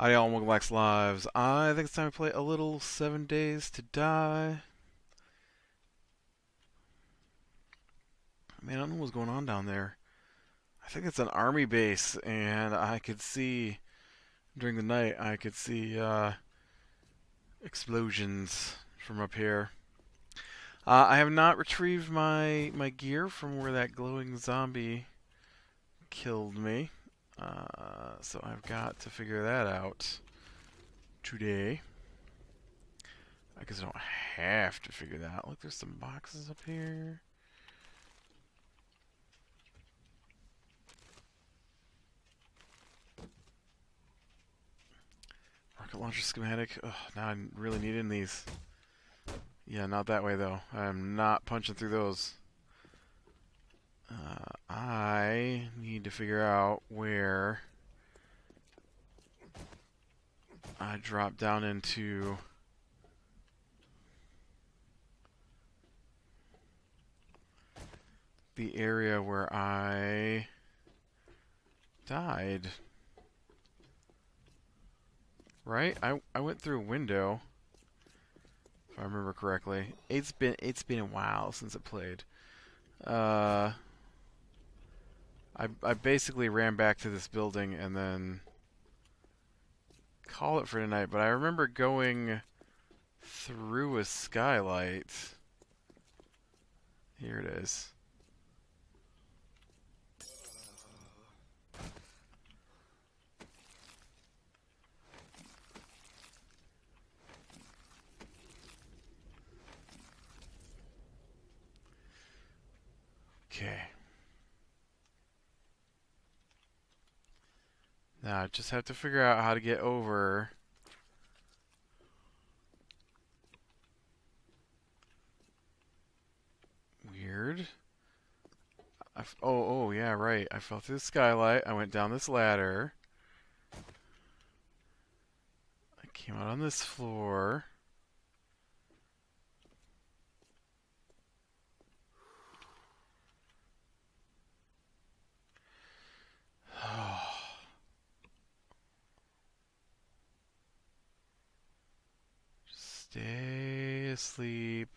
Hi, all, welcome back to Lives. I think it's time to play a little 7 Days to Die. Man, I don't know what's going on down there. I think it's an army base, and I could see, during the night, I could see explosions from up here. I have not retrieved my gear from where that glowing zombie killed me. So I've got to figure that out today. I guess I don't have to figure that out. Look, there's some boxes up here. Rocket launcher schematic. Ugh, now I'm really needing these. Yeah, not that way though. I'm not punching through those. I need to figure out where I drop down into the area where I died. Right? I went through a window, if I remember correctly. It's been a while since I played. Uh, I basically ran back to this building and then call it for tonight. But I remember going through a skylight. Here it is. Okay. Now I just have to figure out how to get over. Weird. Oh, yeah, right. I fell through the skylight. I went down this ladder. I came out on this floor. Stay asleep.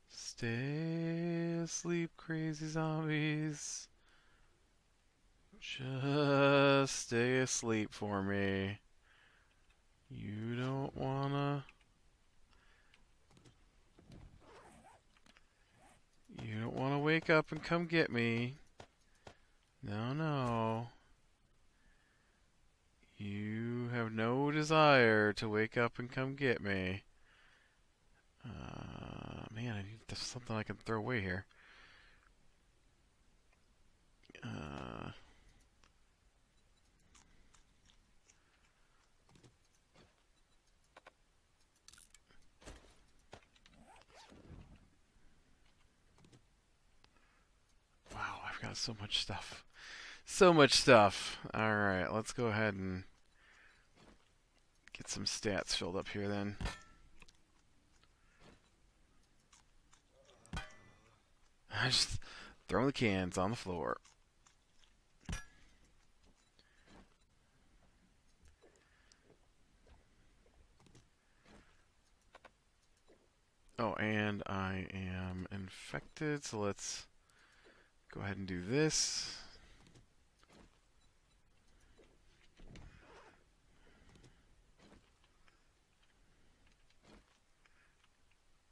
Stay asleep, crazy zombies. Just stay asleep for me. You don't wanna. You don't wanna wake up and come get me. No, no. You have no desire to wake up and come get me. Man, I need something I can throw away here. Uh, wow, I've got so much stuff. So much stuff. Alright, let's go ahead and get some stats filled up here then. I just throwing the cans on the floor. Oh, and I am infected, so let's go ahead and do this.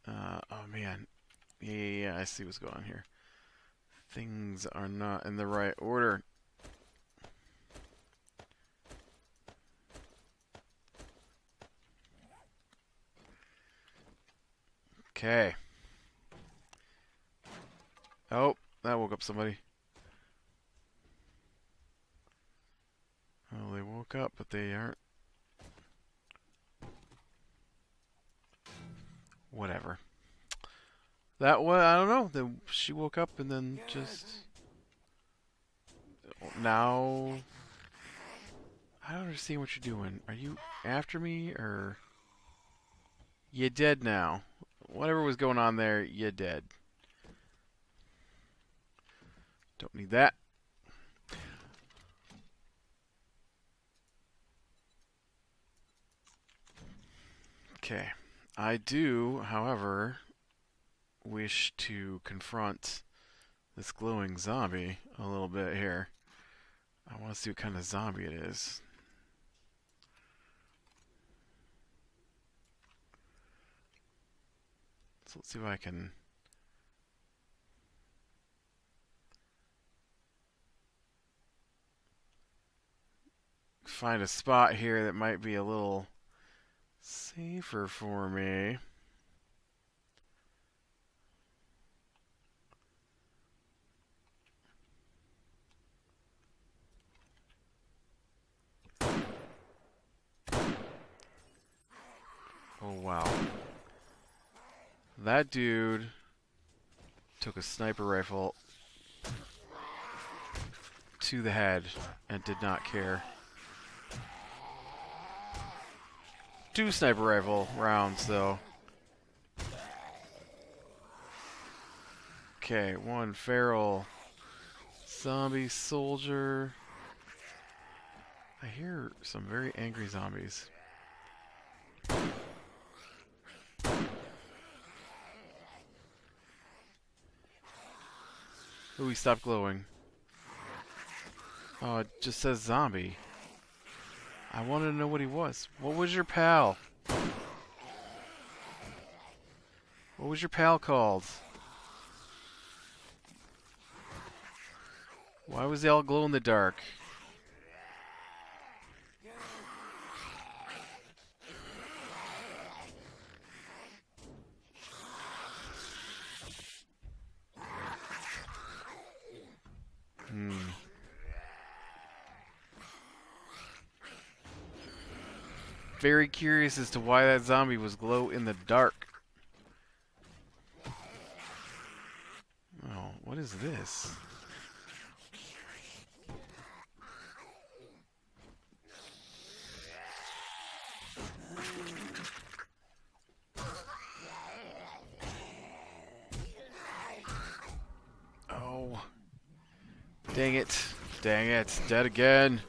Oh man. Yeah, I see what's going on here. Things are not in the right order. Okay. Oh, that woke up somebody. Well, they woke up, but they aren't. Whatever. That was, I don't know. Then she woke up and then just. Now. I don't understand what you're doing. Are you after me or. You dead now. Whatever was going on there, you dead. Don't need that. Okay. I do, however, wish to confront this glowing zombie a little bit here. I want to see what kind of zombie it is. So let's see if I can find a spot here that might be a little safer for me. Oh wow. That dude took a sniper rifle to the head and did not care. 2 sniper rifle rounds though. Okay, 1 feral zombie soldier. I hear some very angry zombies. Ooh, he stopped glowing. Oh, it just says zombie. I wanted to know what he was. What was your pal? What was your pal called? Why was they all glow in the dark? Very curious as to why that zombie was glow in the dark. Oh, what is this? Oh. Dang it. Dang it. Dead again.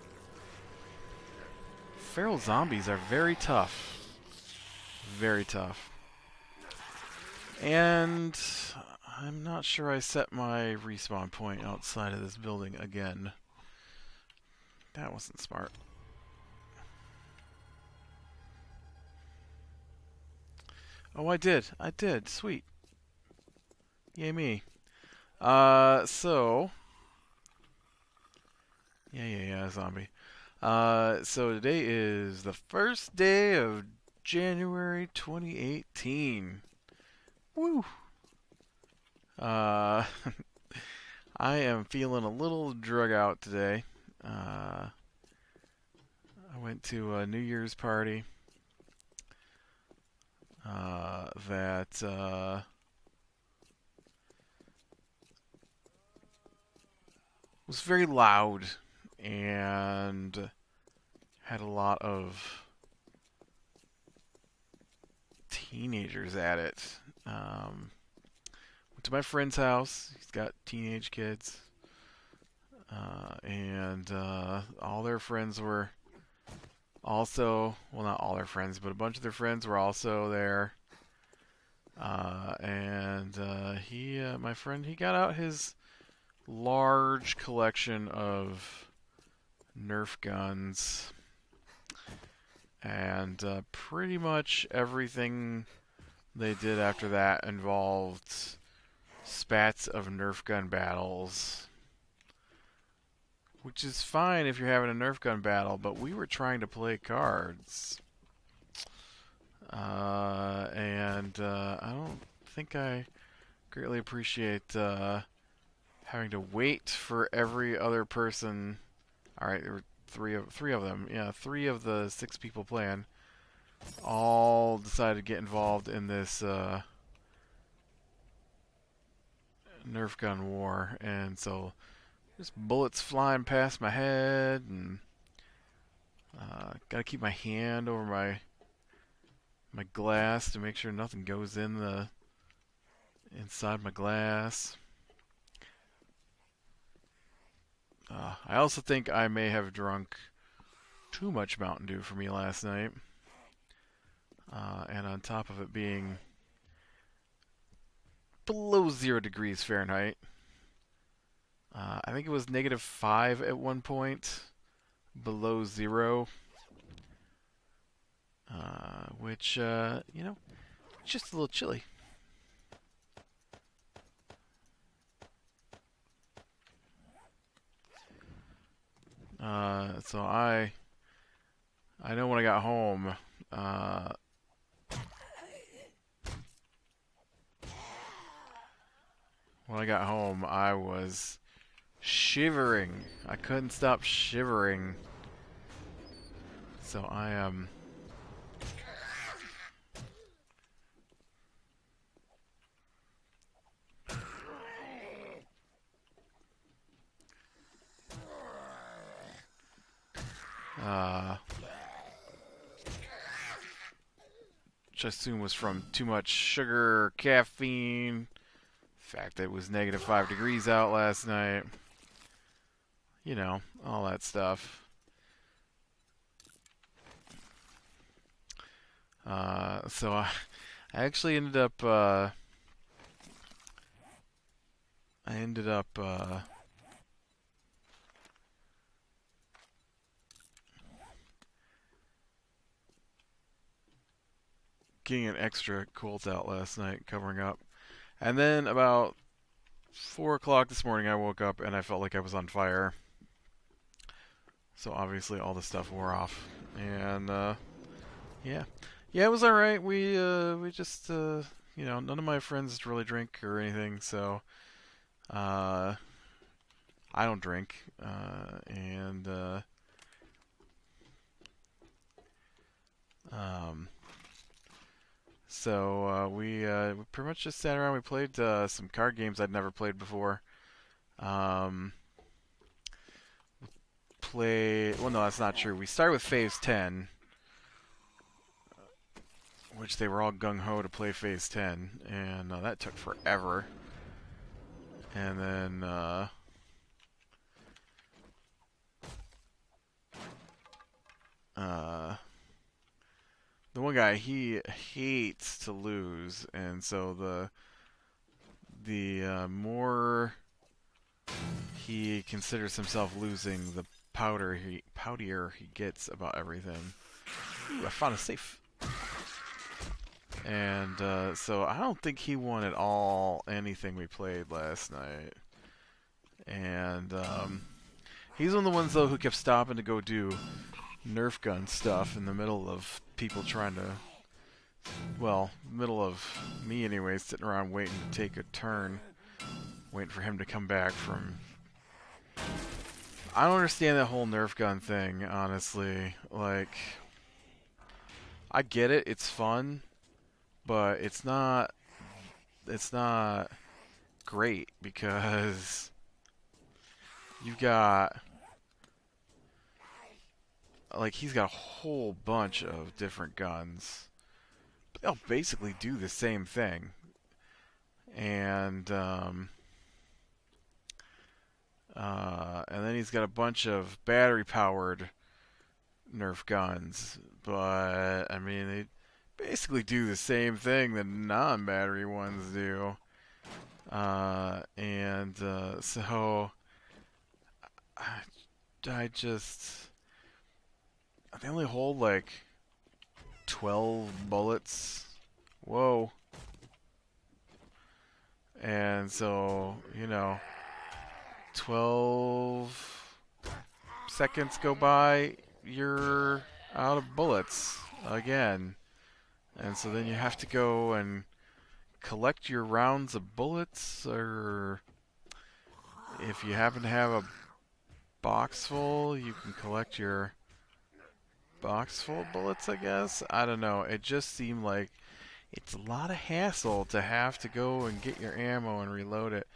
Feral zombies are very tough. Very tough. And I'm not sure I set my respawn point outside of this building again. That wasn't smart. Oh, I did. I did. Sweet. Yay me. So... Yeah, zombie. So today is the first day of January 2018. Woo! I am feeling a little drug out today. I went to a New Year's party that was very loud and had a lot of teenagers at it. Went to my friend's house. He's got teenage kids. And all their friends were also, well, not all their friends, but a bunch of their friends were also there. My friend, he got out his large collection of Nerf guns, and pretty much everything they did after that involved spats of Nerf gun battles, which is fine if you're having a Nerf gun battle, but we were trying to play cards. I don't think I greatly appreciate having to wait for every other person. All right, there were three of them. Yeah, 3 of the 6 people playing all decided to get involved in this Nerf gun war, and so just bullets flying past my head, and gotta keep my hand over my glass to make sure nothing goes in the inside my glass. I also think I may have drunk too much Mountain Dew for me last night. and on top of it being below 0 degrees Fahrenheit. I think it was -5 at one point, below 0, which, you know, just a little chilly. So I know when I got home, I was shivering. I couldn't stop shivering. So I am. Which I assume was from too much sugar, caffeine. The fact that it was -5 degrees out last night. You know, all that stuff. So I actually ended up. Getting an extra Colt out last night, covering up. And then about 4 o'clock this morning, I woke up and I felt like I was on fire. So obviously all the stuff wore off. And, yeah. Yeah, it was alright. We just, you know, none of my friends really drink or anything, so, I don't drink. So we pretty much just sat around. We played some card games I'd never played before. Well, no, that's not true. We started with Phase 10, which they were all gung-ho to play Phase 10, and that took forever. And then the one guy, he hates to lose, and so the more he considers himself losing, the poutier he gets about everything. Ooh, I found a safe. And so I don't think he won at all anything we played last night. And he's one of the ones, though, who kept stopping to go do Nerf gun stuff in the middle of people trying to, well, middle of me anyways, sitting around waiting to take a turn, waiting for him to come back from. I don't understand that whole Nerf gun thing, honestly. Like, I get it, it's fun, but it's not great because you've got, like, he's got a whole bunch of different guns. But they'll basically do the same thing. And then he's got a bunch of battery-powered Nerf guns. But, I mean, they basically do the same thing that non-battery ones do. So I just, they only hold like 12 bullets. Whoa. And so, you know, 12 seconds go by, you're out of bullets again. And so then you have to go and collect your rounds of bullets, or if you happen to have a box full, you can collect your box full of bullets, I guess. I don't know. It just seemed like it's a lot of hassle to have to go and get your ammo and reload it.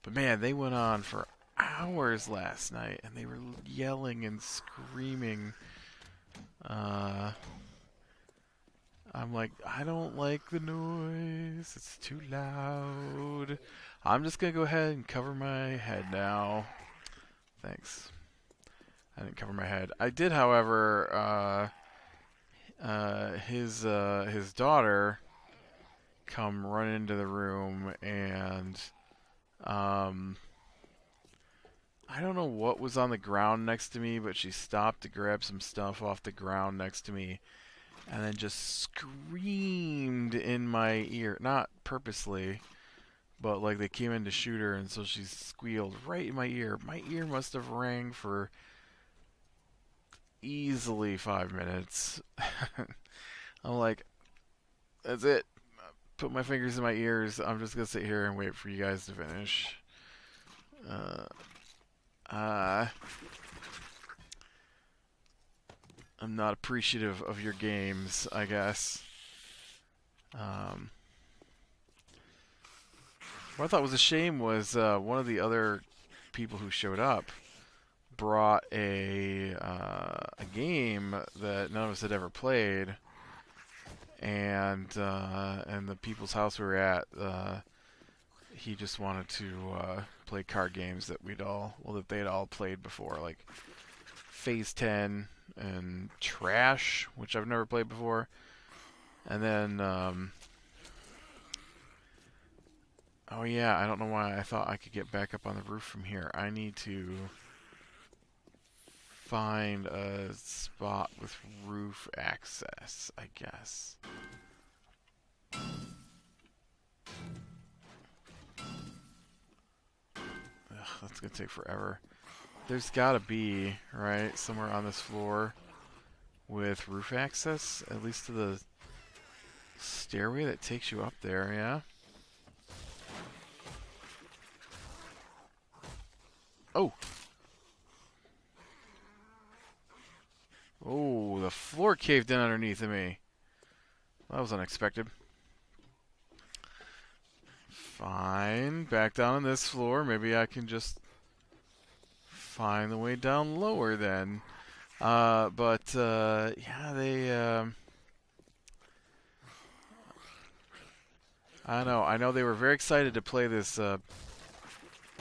But man, they went on for hours last night, and they were yelling and screaming. I'm like, I don't like the noise. It's too loud. I'm just going to go ahead and cover my head now. Thanks. I didn't cover my head. I did, however, his daughter come run into the room, and um, I don't know what was on the ground next to me, but she stopped to grab some stuff off the ground next to me, and then just screamed in my ear. Not purposely, but like they came in to shoot her, and so she squealed right in my ear. My ear must have rang for easily 5 minutes. I'm like, that's it. Put my fingers in my ears. I'm just gonna sit here and wait for you guys to finish. Uh, uh, I'm not appreciative of your games, I guess. Um, what I thought was a shame was one of the other people who showed up brought a game that none of us had ever played, and the people's house we were at, he just wanted to play card games that that they'd all played before, like Phase 10 and Trash, which I've never played before, and then oh yeah, I don't know why I thought I could get back up on the roof from here. I need to find a spot with roof access, I guess. Ugh, that's gonna take forever. There's gotta be, right, somewhere on this floor with roof access, at least to the stairway that takes you up there, yeah? Oh! Oh, the floor caved in underneath of me. That was unexpected. Fine. Back down on this floor. Maybe I can just find the way down lower then. Yeah, I don't know. I know they were very excited to play this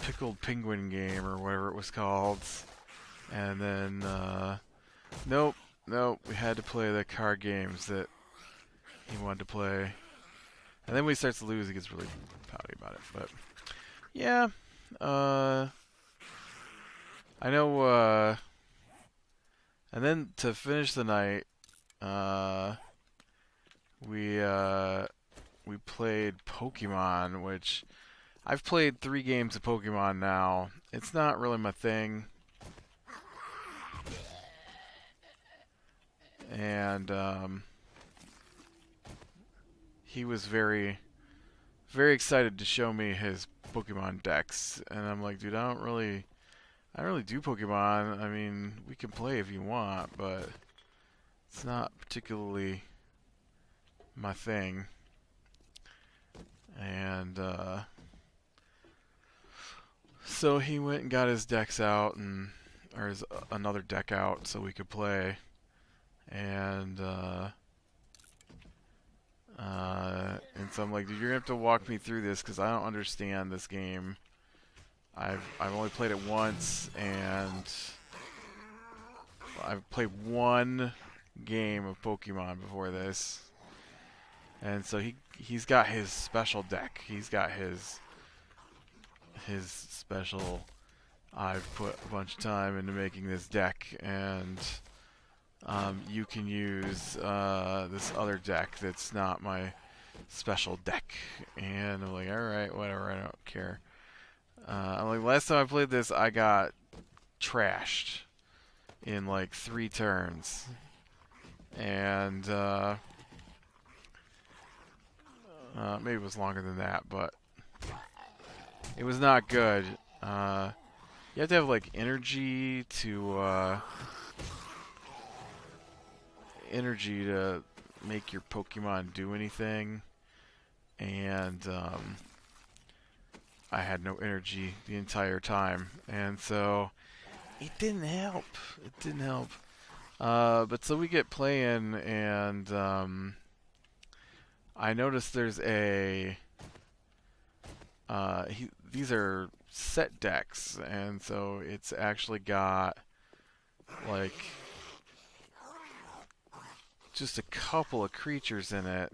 pickled penguin game or whatever it was called. And then, nope. We had to play the card games that he wanted to play. And then when he starts to lose, he gets really pouty about it. But, yeah. I know, and then to finish the night, we played Pokemon, which I've played 3 games of Pokemon now. It's not really my thing. And he was very, very excited to show me his Pokemon decks, and I'm like, dude, I don't really do Pokemon. I mean, we can play if you want, but it's not particularly my thing. And so he went and got his decks out, or his another deck out, so we could play. And so I'm like, dude, you're gonna have to walk me through this because I don't understand this game. I've only played it once, and I've played one game of Pokemon before this. And so he's got his special deck. He's got his special. I've put a bunch of time into making this deck, and you can use this other deck that's not my special deck. And I'm like, all right, whatever, I don't care. I'm like, last time I played this, I got trashed in like 3 turns, and maybe it was longer than that, but it was not good. You have to have like energy to make your Pokemon do anything, and I had no energy the entire time, and so it didn't help. But so we get playing, and I noticed there's these are set decks, and so it's actually got like just a couple of creatures in it,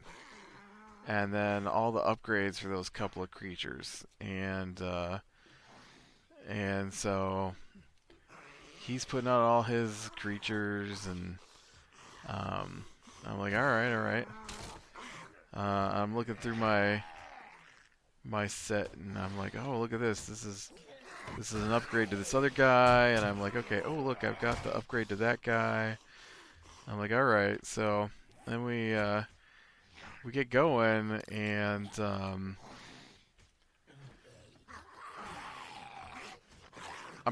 and then all the upgrades for those couple of creatures, and so he's putting out all his creatures, and I'm like, all right, all right. I'm looking through my set, and I'm like, oh, look at this. This is an upgrade to this other guy, and I'm like, okay, oh look, I've got the upgrade to that guy. I'm like, all right. So then we get going, and I'm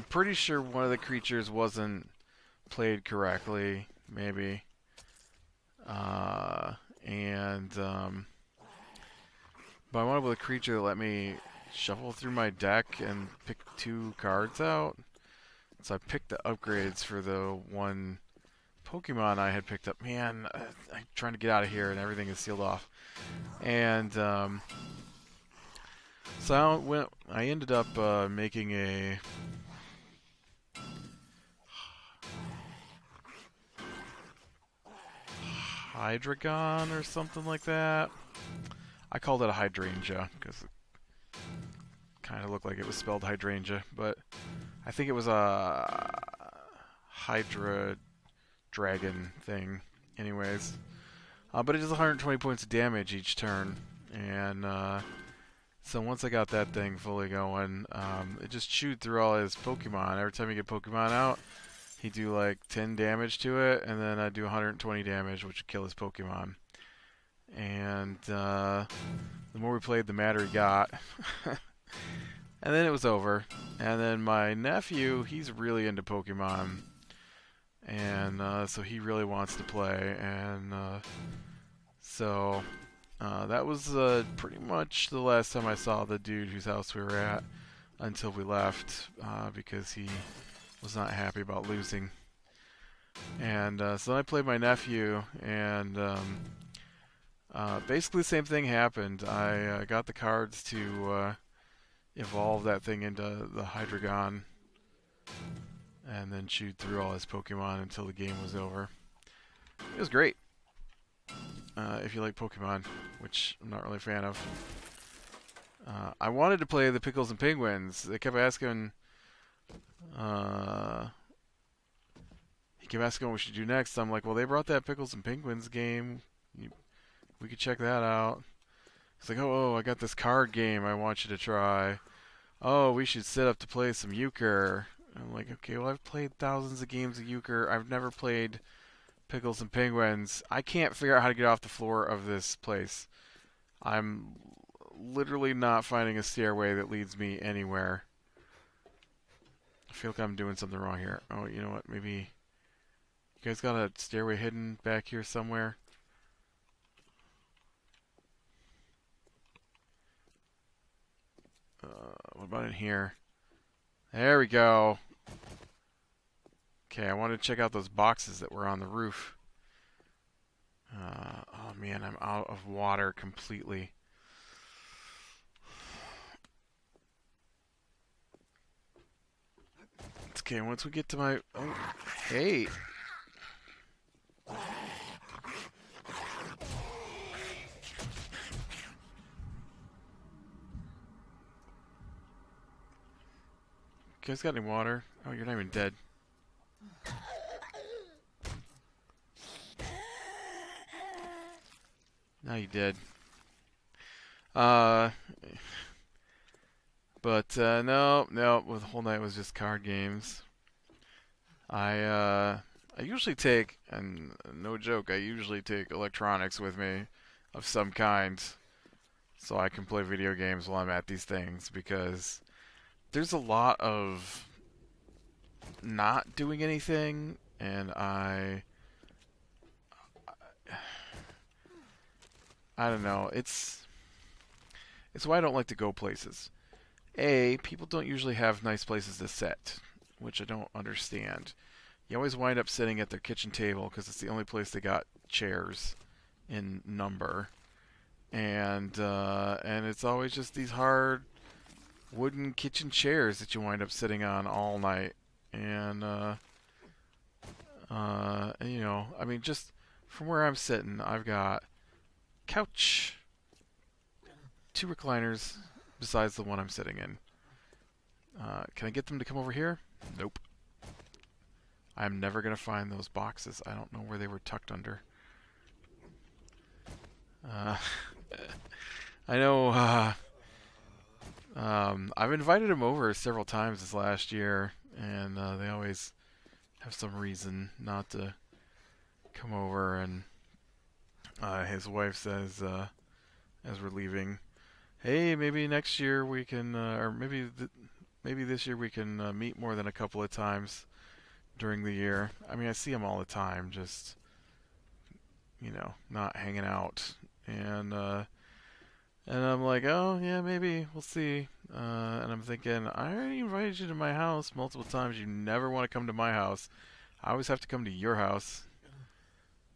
pretty sure one of the creatures wasn't played correctly, maybe. And but I wanted a creature that let me shuffle through my deck and pick 2 cards out. So I picked the upgrades for the one Pokemon I had picked up. Man, I'm trying to get out of here and everything is sealed off. And so I ended up making a Hydreigon or something like that. I called it a Hydrangea because it kind of looked like it was spelled Hydrangea, but I think it was a Hydra Dragon thing. Anyways, but it does 120 points of damage each turn, and so once I got that thing fully going, it just chewed through all his Pokemon. Every time you get Pokemon out, he'd do like 10 damage to it, and then I'd do 120 damage, which would kill his Pokemon. And the more we played, the madder he got. And then it was over. And then my nephew, he's really into Pokemon. And so he really wants to play. And so that was pretty much the last time I saw the dude whose house we were at until we left, because he was not happy about losing. And so then I played my nephew, and basically the same thing happened. I got the cards to evolve that thing into the Hydreigon, and then chewed through all his Pokemon until the game was over. It was great. If you like Pokemon, which I'm not really a fan of. I wanted to play the Pickles and Penguins. They kept asking... he kept asking what we should do next. I'm like, well, they brought that Pickles and Penguins game. We could check that out. He's like, oh, I got this card game I want you to try. Oh, we should set up to play some euchre. I'm like, okay, well, I've played thousands of games of euchre. I've never played Pickles and Penguins. I can't figure out how to get off the floor of this place. I'm literally not finding a stairway that leads me anywhere. I feel like I'm doing something wrong here. Oh, you know what? Maybe you guys got a stairway hidden back here somewhere? What about in here? There we go. Okay, I wanted to check out those boxes that were on the roof. Oh man, I'm out of water completely. Okay, once we get to my... Oh, hey! You guys got any water? Oh, you're not even dead. Now you did. But no, the whole night was just card games. I usually take, and no joke, I usually take electronics with me of some kind so I can play video games while I'm at these things, because there's a lot of not doing anything, and I don't know, it's why I don't like to go places. People don't usually have nice places to sit, which I don't understand. You always wind up sitting at their kitchen table because it's the only place they got chairs in number, and it's always just these hard wooden kitchen chairs that you wind up sitting on all night. And you know, I mean, just from where I'm sitting, I've got couch, two recliners, besides the one I'm sitting in. Can I get them to come over here? Nope. I'm never going to find those boxes. I don't know where they were tucked under. I know I've invited them over several times this last year, and they always have some reason not to come over. And his wife says, as we're leaving, hey, maybe next year we can, or maybe this year we can meet more than a couple of times during the year. I mean, I see them all the time, just, not hanging out. And I'm like, oh, yeah, maybe. We'll see. And I'm thinking, I already invited you to my house multiple times. You never want to come to my house. I always have to come to your house.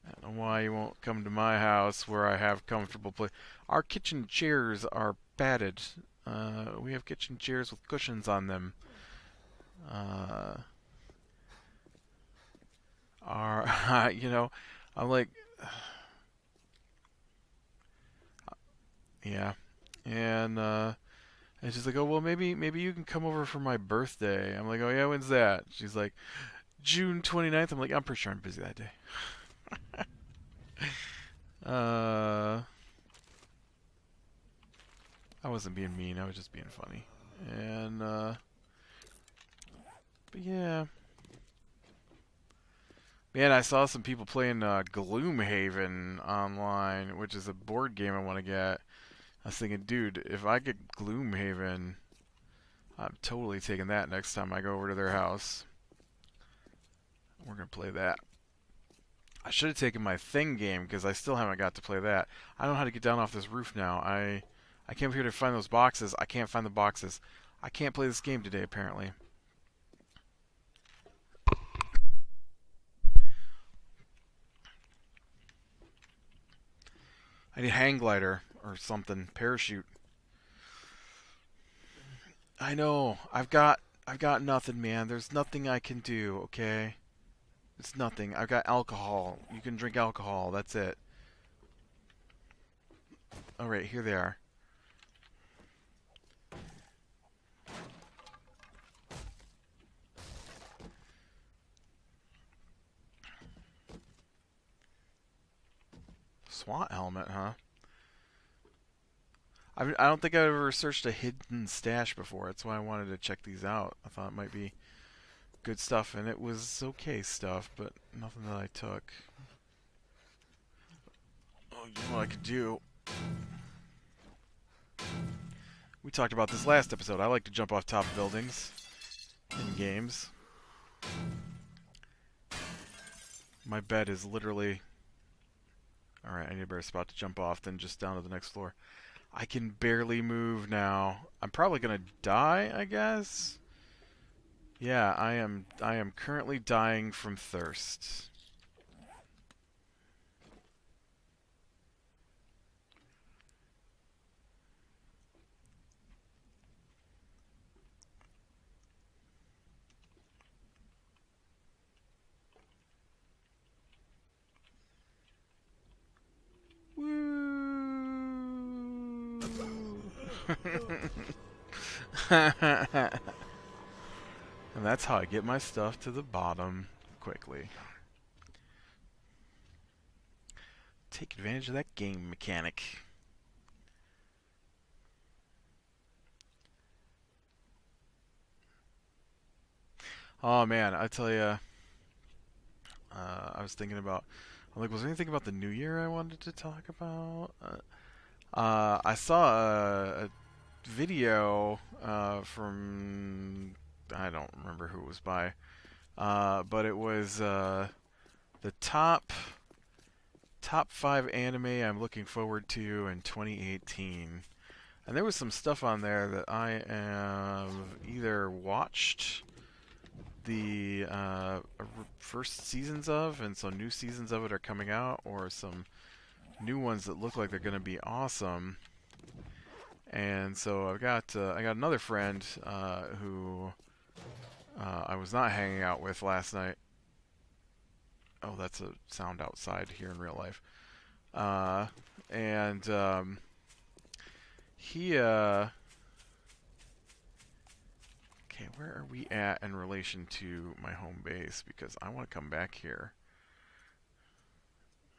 I don't know why you won't come to my house where I have comfortable place. Our kitchen chairs are padded. We have kitchen chairs with cushions on them. I'm like, yeah. And she's like, oh, well, maybe you can come over for my birthday. I'm like, oh, yeah, when's that? She's like, June 29th. I'm like, I'm pretty sure I'm busy that day. I wasn't being mean. I was just being funny. And, but yeah. Man, I saw some people playing Gloomhaven online, which is a board game I want to get. I was thinking, dude, if I get Gloomhaven, I'm totally taking that next time I go over to their house. We're going to play that. I should have taken my Thing game, because I still haven't got to play that. I don't know how to get down off this roof now. I came here to find those boxes. I can't find the boxes. I can't play this game today, apparently. I need hang glider or something. Parachute. I know. I've got nothing, man. There's nothing I can do, okay? It's nothing. I've got alcohol. You can drink alcohol. That's it. Alright, here they are. SWAT helmet, huh? I don't think I've ever searched a hidden stash before. That's why I wanted to check these out. I thought it might be good stuff, and it was okay stuff, but nothing that I took. Oh, you know what I could do? We talked about this last episode. I like to jump off top of buildings in games. My bed is literally... Alright, I need a better spot to jump off than just down to the next floor. I can barely move now. I'm probably gonna die, I guess. Yeah, I am currently dying from thirst. Woo! And that's how I get my stuff to the bottom quickly. Take advantage of that game mechanic. Oh man, I tell you, I was thinking about. I'm like, was there anything about the new year I wanted to talk about? I saw a video from I don't remember who it was by, but it was the top 5 anime I'm looking forward to in 2018, and there was some stuff on there that I have either watched the first seasons of, and so new seasons of it are coming out, or some new ones that look like they're going to be awesome. And so I got another friend who I was not hanging out with last night. Oh, that's a sound outside here in real life. And he Okay, where are we at in relation to my home base? Because I want to come back here.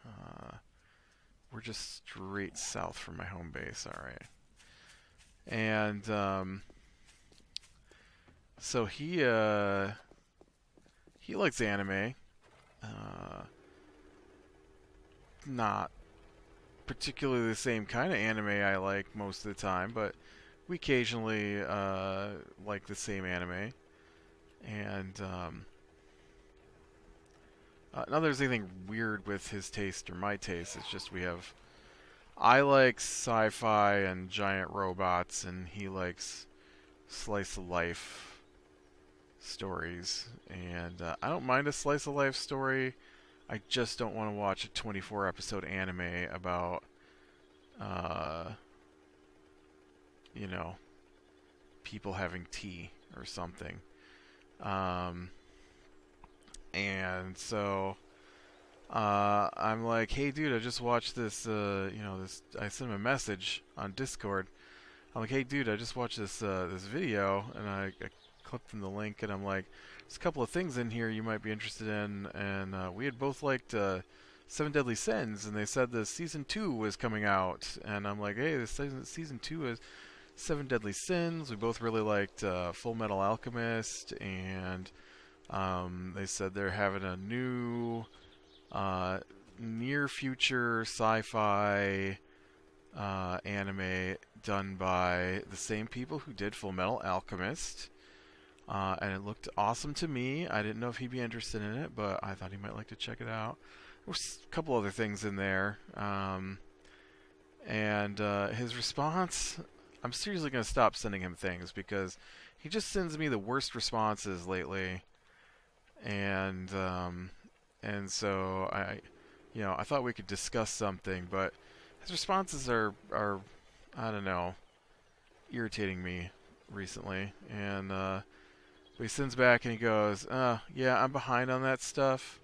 Uh, we're just straight south from my home base. All right. And so he likes anime. Uh, not particularly the same kind of anime I like most of the time, but we occasionally like the same anime. And not there's anything weird with his taste or my taste. It's just I like sci-fi and giant robots, and he likes slice of life stories. And I don't mind a slice of life story. I just don't want to watch a 24 episode anime about, uh, you know, people having tea or something. Um, and so I'm like, hey, dude, I just watched this. This. I sent him a message on Discord. I'm like, hey, dude, I just watched this video, and I clicked from the link, and I'm like, there's a couple of things in here you might be interested in, and we had both liked Seven Deadly Sins, and they said the season 2 was coming out, and I'm like, hey, this season 2 is Seven Deadly Sins. We both really liked Full Metal Alchemist, and they said they're having a new near future sci-fi anime done by the same people who did Full Metal Alchemist. And it looked awesome to me. I didn't know if he'd be interested in it, but I thought he might like to check it out. There was a couple other things in there. And his response, I'm seriously going to stop sending him things because he just sends me the worst responses lately. And so I thought we could discuss something, but his responses are I don't know, irritating me recently. And he sends back and he goes, yeah, I'm behind on that stuff.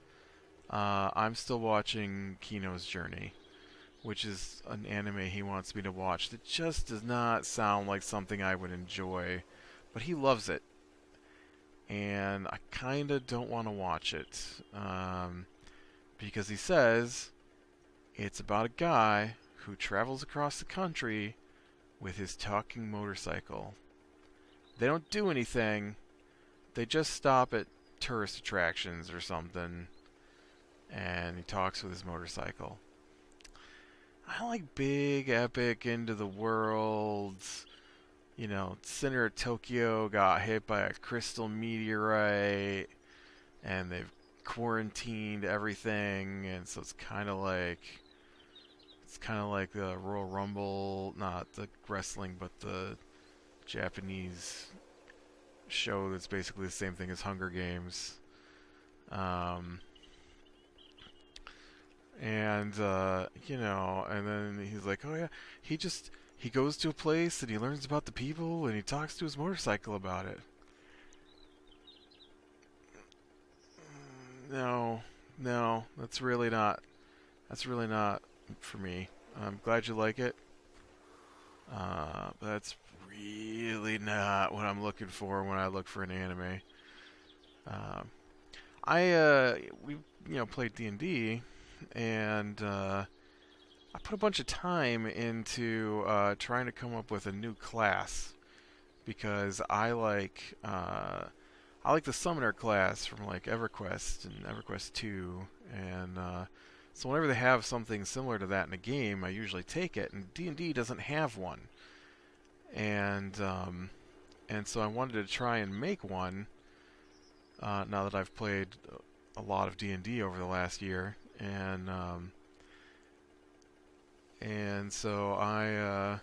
I'm still watching Kino's Journey, which is an anime he wants me to watch that just does not sound like something I would enjoy, but he loves it. And I kind of don't want to watch it because he says it's about a guy who travels across the country with his talking motorcycle. They don't do anything. They just stop at tourist attractions or something, and he talks with his motorcycle. I like big, epic, into the world. Center of Tokyo got hit by a crystal meteorite, and they've quarantined everything, and so it's kind of like the Royal Rumble, not the wrestling, but the Japanese show that's basically the same thing as Hunger Games. And then he's like, oh yeah, he goes to a place and he learns about the people and he talks to his motorcycle about it. No, that's really not for me. I'm glad you like it. But that's really not what I'm looking for when I look for an anime. We played D&D, and I put a bunch of time into trying to come up with a new class because I like the Summoner class from like EverQuest and EverQuest 2, and so whenever they have something similar to that in a game, I usually take it. And D&D doesn't have one, and so I wanted to try and make one. Now that I've played a lot of D&D over the last year, and so I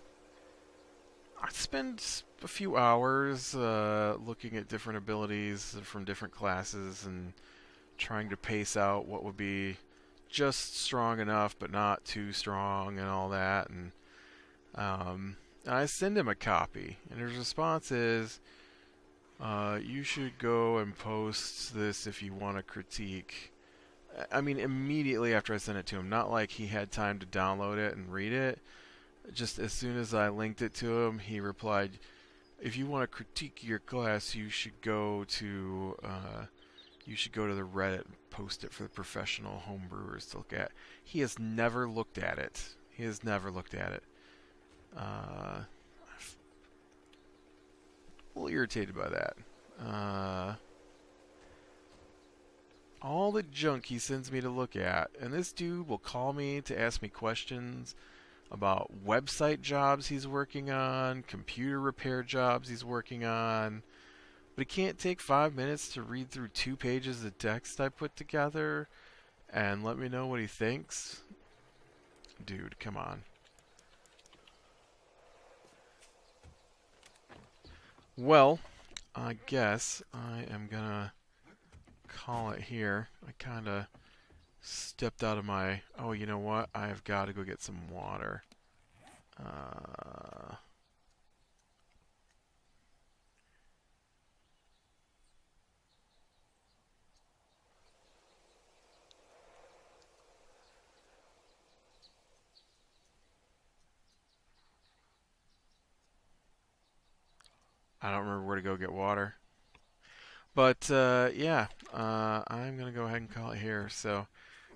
spend a few hours looking at different abilities from different classes and trying to pace out what would be just strong enough but not too strong and all that. And I send him a copy, and his response is, you should go and post this if you want to critique. I mean, immediately after I sent it to him. Not like he had time to download it and read it. Just as soon as I linked it to him, he replied, "If you want to critique your class, you should go to the Reddit and post it for the professional homebrewers to look at." He has never looked at it. He has never looked at it. I'm a little irritated by that. All the junk he sends me to look at, and this dude will call me to ask me questions about website jobs he's working on, computer repair jobs he's working on, but he can't take 5 minutes to read through 2 pages of text I put together and let me know what he thinks. Dude, come on. Well, I guess I am gonna call it here. I kind of stepped out of my... Oh, you know what? I've got to go get some water. I don't remember where to go get water. But, yeah, I'm going to go ahead and call it here. So,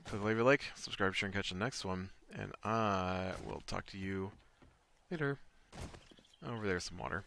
click leave a like, subscribe, share, and catch the next one. And I will talk to you later. Over there's some water.